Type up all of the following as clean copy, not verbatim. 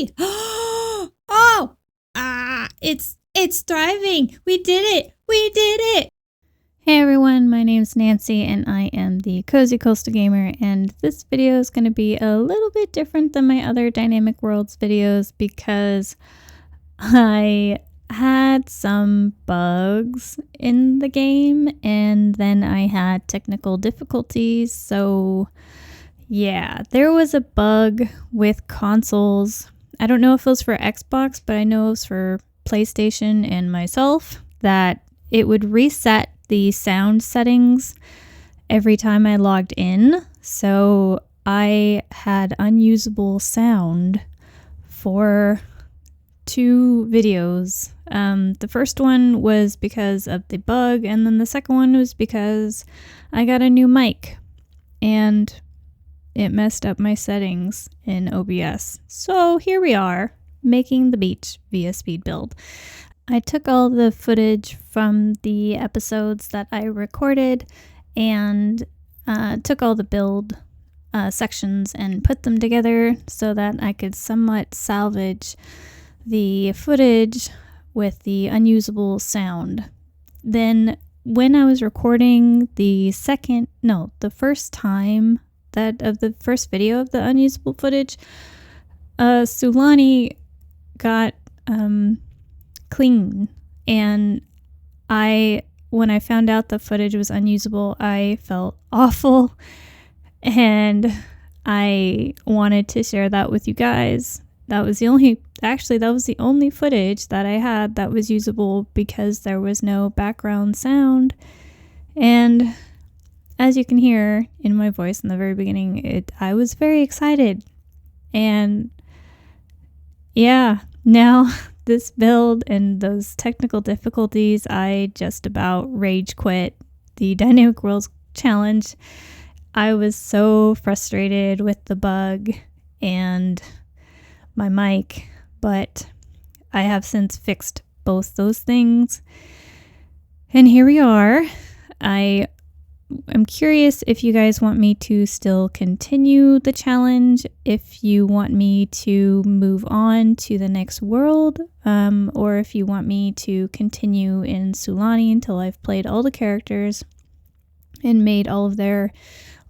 Yay! Oh! It's thriving! We did it! We did it! Hey everyone, my name's Nancy and I am the Cozy Coastal Gamer, and this video is going to be a little bit different than my other Dynamic Worlds videos because I had some bugs in the game and then I had technical difficulties. So yeah, there was a bug with consoles. I don't know if it was for Xbox, but I know it was for PlayStation and myself, that it would reset the sound settings every time I logged in. So I had unusable sound for 2 videos. The first one was because of the bug, and then the second one was because I got a new mic and it messed up my settings in OBS. So here we are, making the beach via speed build. I took all the footage from the episodes that I recorded and took all the build sections and put them together so that I could somewhat salvage the footage with the unusable sound. Then when I was recording the first time of the first video of the unusable footage, Sulani got clean, and when I found out the footage was unusable, I felt awful and I wanted to share that with you guys. That was the only footage that I had that was usable because there was no background sound. And as you can hear in my voice in the very beginning, I was very excited. And yeah, now this build and those technical difficulties, I just about rage quit the Dynamic Worlds challenge. I was so frustrated with the bug and my mic, but I have since fixed both those things. And here we are. I'm curious if you guys want me to still continue the challenge, if you want me to move on to the next world, or if you want me to continue in Sulani until I've played all the characters and made all of their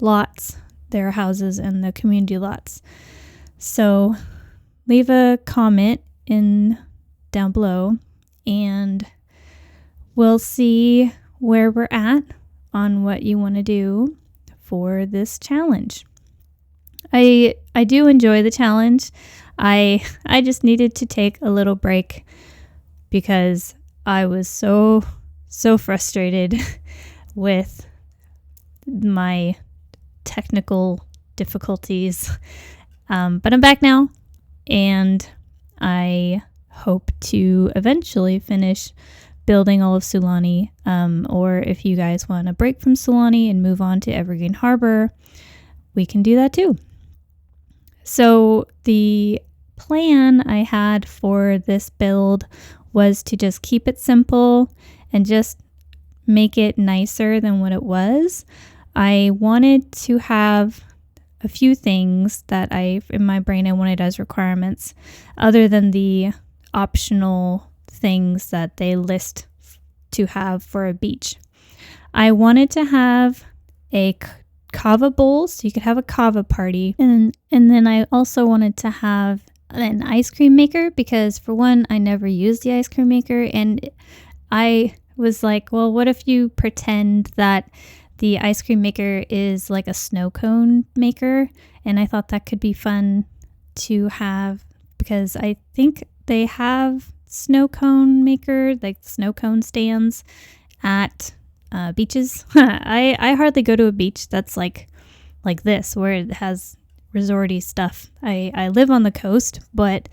lots, their houses, and the community lots. So leave a comment down below and we'll see where we're at on what you want to do for this challenge. I do enjoy the challenge. I just needed to take a little break because I was so frustrated with my technical difficulties. But I'm back now, and I hope to eventually finish building all of Sulani, or if you guys want a break from Sulani and move on to Evergreen Harbor, we can do that too. So the plan I had for this build was to just keep it simple and just make it nicer than what it was. I wanted to have a few things that in my brain I wanted as requirements, other than the optional things that they list to have for a beach. I wanted to have a kava bowl, so you could have a kava party, and then I also wanted to have an ice cream maker because, for one, I never used the ice cream maker, and I was like, well, what if you pretend that the ice cream maker is like a snow cone maker? And I thought that could be fun to have because I think they have snow cone maker, like snow cone stands at beaches. I hardly go to a beach that's like this, where it has resorty stuff. I live on the coast, but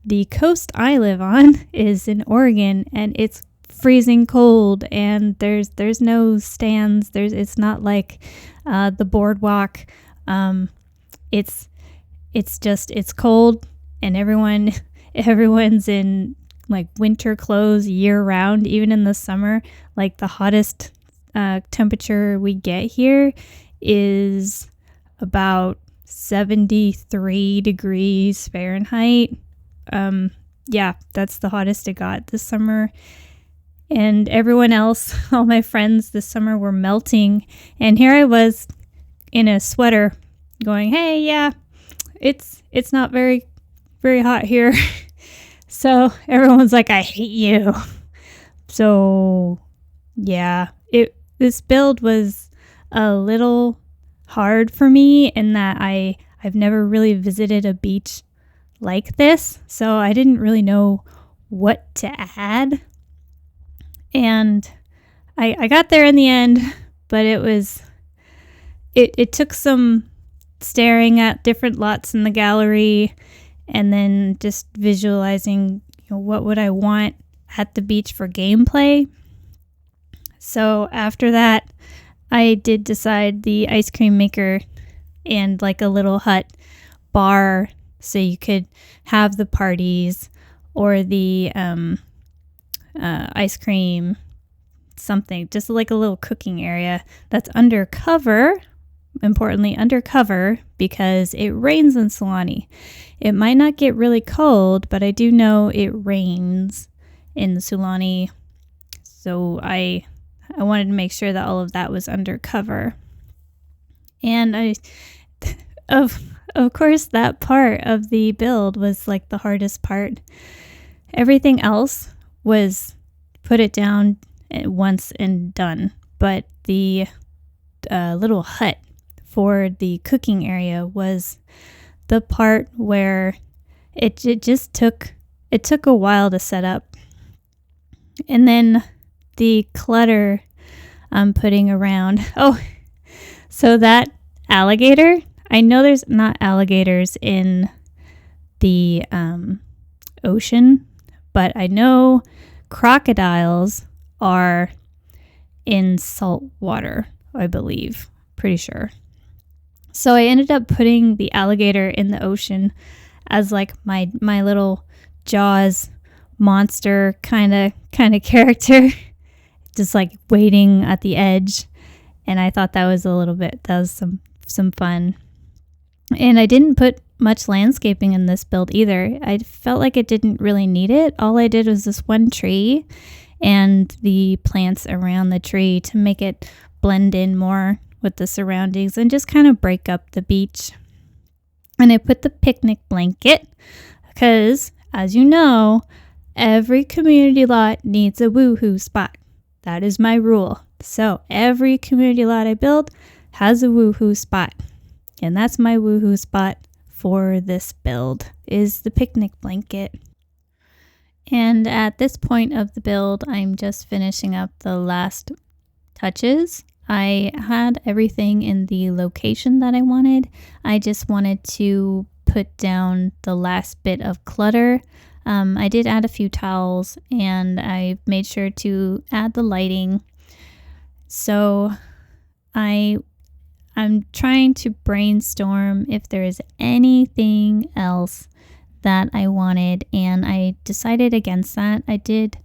the coast I live on is in Oregon, and it's freezing cold, and there's no stands. It's not like the boardwalk. It's cold, and everyone's in like winter clothes year round, even in the summer. Like the hottest temperature we get here is about 73 degrees Fahrenheit, yeah, that's the hottest it got this summer. And everyone else, all my friends this summer were melting. And here I was in a sweater going, hey, yeah, it's not very, very hot here. So everyone's like, I hate you. So yeah, this build was a little hard for me in that I've never really visited a beach like this. So I didn't really know what to add. And I got there in the end, but it took some staring at different lots in the gallery and then just visualizing, what would I want at the beach for gameplay. So after that, I did decide the ice cream maker and like a little hut bar so you could have the parties or the ice cream, something, just like a little cooking area that's undercover, importantly undercover, because it rains in Sulani. It might not get really cold, but I do know it rains in Sulani, so I wanted to make sure that all of that was undercover. And of course, that part of the build was like the hardest part. Everything else was put it down once and done, but the little hut for the cooking area was the part where it just took a while to set up. And then the clutter I'm putting around. Oh, so that alligator, I know there's not alligators in the ocean, but I know crocodiles are in salt water, I believe. Pretty sure. So I ended up putting the alligator in the ocean as like my little Jaws monster kind of character, just like waiting at the edge. And I thought that was some fun. And I didn't put much landscaping in this build either. I felt like it didn't really need it. All I did was this one tree and the plants around the tree to make it blend in more with the surroundings and just kind of break up the beach. And I put the picnic blanket because, as you know, every community lot needs a woohoo spot. That is my rule. So every community lot I build has a woohoo spot. And that's my woohoo spot for this build, is the picnic blanket. And at this point of the build, I'm just finishing up the last touches. I had everything in the location that I wanted. I just wanted to put down the last bit of clutter. I did add a few towels and I made sure to add the lighting. So I'm trying to brainstorm if there is anything else that I wanted, and I decided against that. I did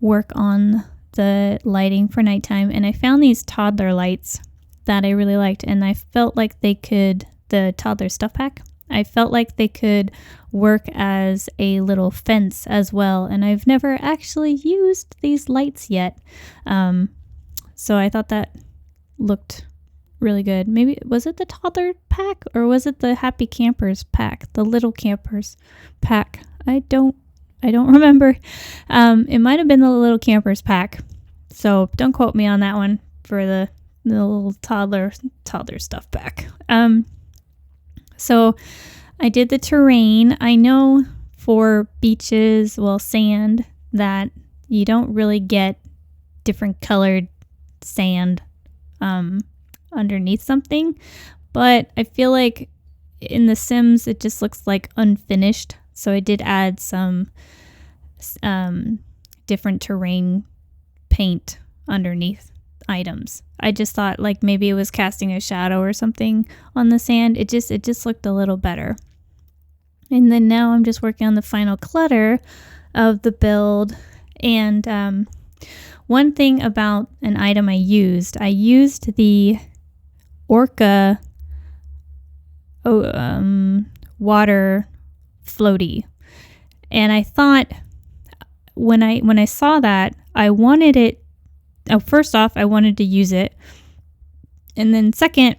work on the lighting for nighttime, and I found these toddler lights that I really liked, and I felt like the toddler stuff pack, I felt like they could work as a little fence as well, and I've never actually used these lights yet. So I thought that looked really good. Maybe, was it the toddler pack or was it the happy campers pack, the little campers pack? I don't remember. It might have been the little campers pack, so don't quote me on that one for the little toddler stuff pack. So I did the terrain. I know for beaches, sand, that you don't really get different colored sand underneath something, but I feel like in The Sims it just looks like unfinished, so I did add some different terrain paint underneath items. I just thought like maybe it was casting a shadow or something on the sand. It just looked a little better. And then now I'm just working on the final clutter of the build. And one thing about an item I used the Orca water floaty. And I thought when I saw that, I wanted it. First off, I wanted to use it. And then second,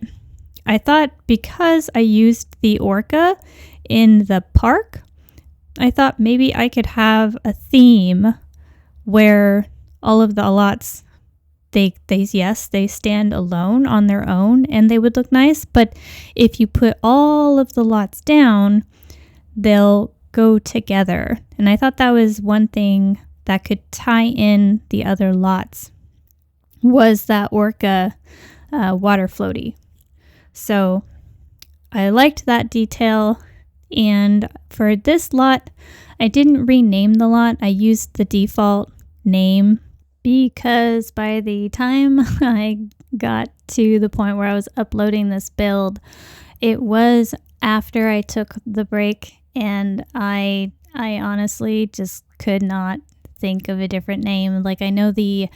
I thought because I used the orca in the park, I thought maybe I could have a theme where all of the lots, they stand alone on their own and they would look nice. But if you put all of the lots down, they'll go together. And I thought that was one thing that could tie in the other lots, was that orca water floaty. So I liked that detail. And for this lot, I didn't rename the lot. I used the default name because by the time I got to the point where I was uploading this build, it was after I took the break, and I honestly just could not think of a different name. Like, I know the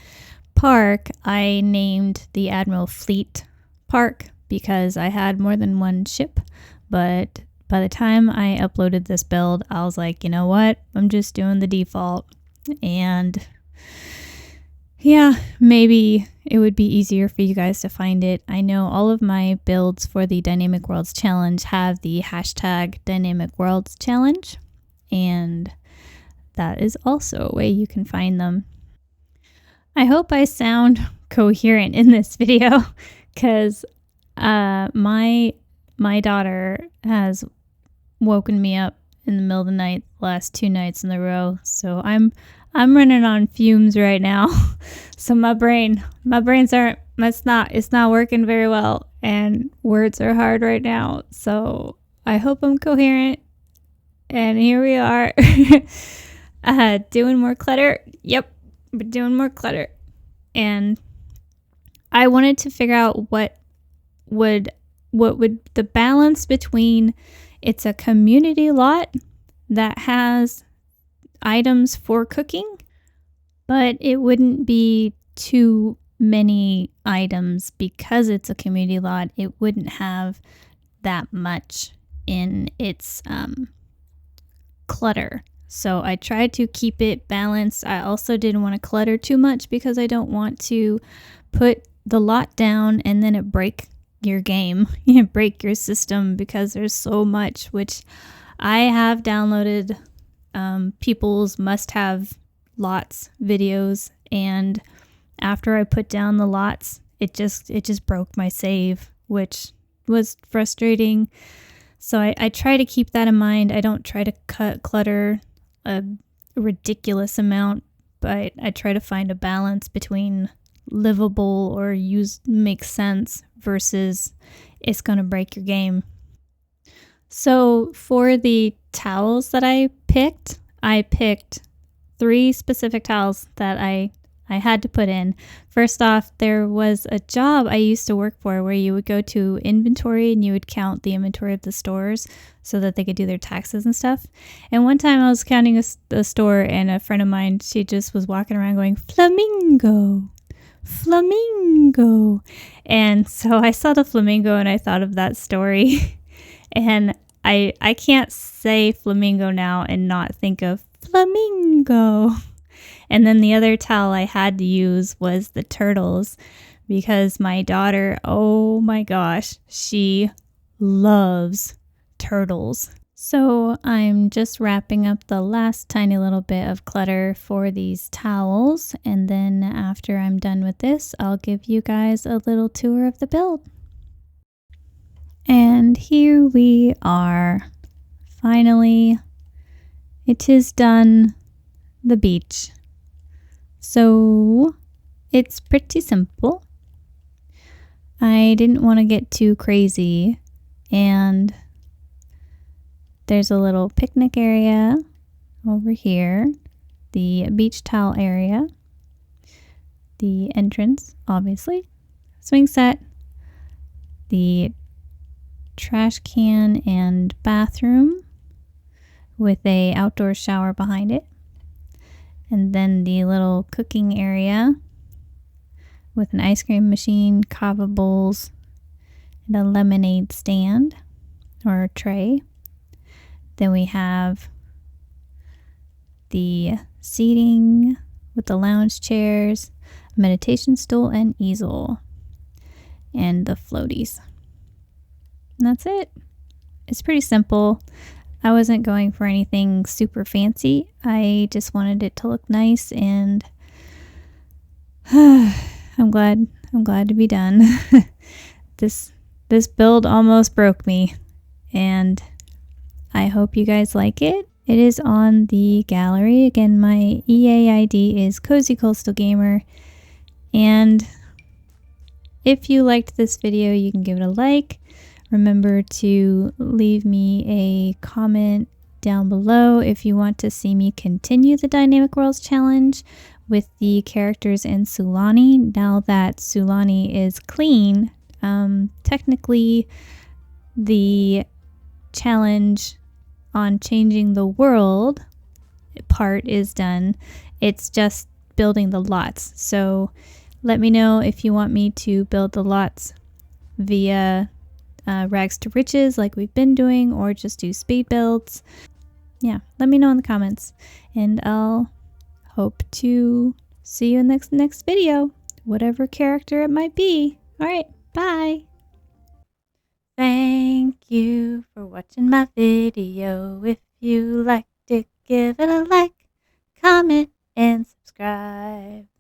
park I named the Admiral Fleet Park because I had more than one ship, but by the time I uploaded this build, I was like, you know what? I'm just doing the default. And yeah, maybe it would be easier for you guys to find it. I know all of my builds for the Dynamic Worlds Challenge have the hashtag Dynamic Worlds Challenge, and that is also a way you can find them. I hope I sound coherent in this video because my daughter has woken me up in the middle of the night the last 2 nights in a row, so I'm running on fumes right now. So my brain's it's not working very well, and words are hard right now. So I hope I'm coherent. And here we are. Doing more clutter. Yep, we're doing more clutter. And I wanted to figure out what would the balance between, it's a community lot that has items for cooking, but it wouldn't be too many items because it's a community lot. It wouldn't have that much in its clutter. So I tried to keep it balanced. I also didn't want to clutter too much because I don't want to put the lot down and then it break your game, break your system, because there's so much, which I have downloaded people's must-have lots videos, and after I put down the lots, it just broke my save, which was frustrating. So I try to keep that in mind. I don't try to clutter a ridiculous amount, but I try to find a balance between livable or makes sense versus it's going to break your game. So for the towels that I picked 3 specific towels that I had to put in. First off, there was a job I used to work for where you would go to inventory and you would count the inventory of the stores so that they could do their taxes and stuff. And one time I was counting a store, and a friend of mine, she just was walking around going, "Flamingo, flamingo." And so I saw the flamingo and I thought of that story. And I can't say flamingo now and not think of flamingo. And then the other towel I had to use was the turtles, because my daughter, oh my gosh, she loves turtles. So I'm just wrapping up the last tiny little bit of clutter for these towels, and then after I'm done with this, I'll give you guys a little tour of the build. And here we are. Finally, it is done. The beach. So it's pretty simple. I didn't want to get too crazy, and there's a little picnic area over here, the beach towel area, the entrance, obviously, swing set, the trash can and bathroom with a outdoor shower behind it, and then the little cooking area with an ice cream machine, kava bowls, and a lemonade stand or tray. Then we have the seating with the lounge chairs, meditation stool and easel, and the floaties. And that's it. It's pretty simple. I wasn't going for anything super fancy. I just wanted it to look nice, and I'm glad to be done. This build almost broke me, and I hope you guys like it. It is on the gallery. Again, my EA ID is cozycoastalgamer, and if you liked this video, you can give it a like. Remember to leave me a comment down below if you want to see me continue the Dynamic Worlds Challenge with the characters in Sulani. Now that Sulani is clean, technically the challenge on changing the world part is done. It's just building the lots. So let me know if you want me to build the lots via rags to riches like we've been doing, or just do speed builds. Yeah, let me know in the comments, and I'll hope to see you in the next video, whatever character it might be. All right, bye. Thank you for watching my video. If you liked it, give it a like, comment, and subscribe.